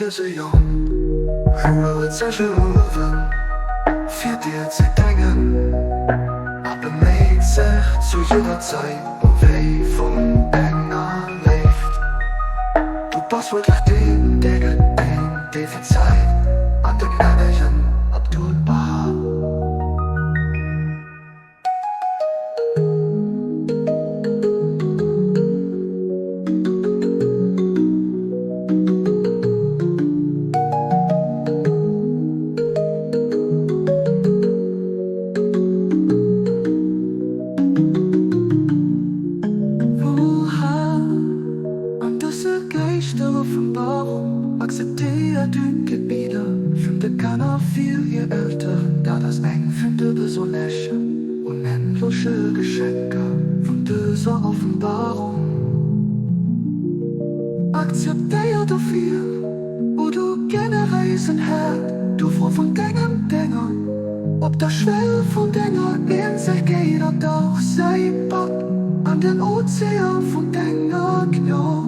的只有30分，4 dir te dingen. Maar bemeed zegt, zo je dat zij een van enger leeft. Du pas wirklich den, der gedenkt, der verzeiht an den Gnädigen Abdul Baha. Akzeptiert die Gebiete, finde keiner viel je älter, da das eng finde besonders unendliche Geschenke von dieser Offenbarung. Akzeptiert du viel, wo du gerne reisen her, du froh von deinem Dinger, ob der Schwell von Dinger in sich geht oder auch sei Bock an den Ozean von Dinger knurrt.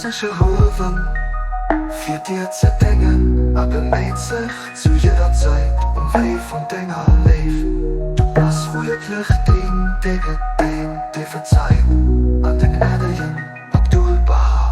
Sicher hoven, 4 dir te dingen, maar bemeed zich zu jeder Zeit weh von Dinger leeft. Du was wirklich den, der gedenkt, der verzeiht an den Gnädigen Abdul Baha.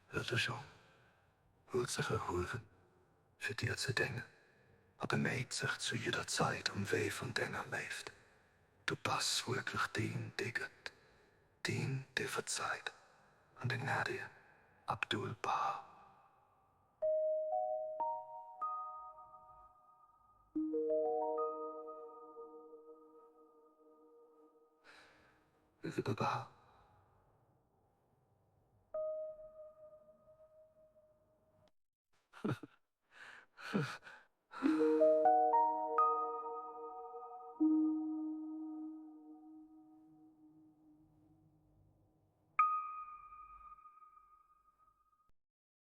Hört er schon, holt sich erholen, für dir zu denken, aber meid sich zu jeder Zeit weh von Dinger leeft. Du bist wirklich den, der geht, den, der verzeiht, an den Gnädigen Abdul Baha. Baha.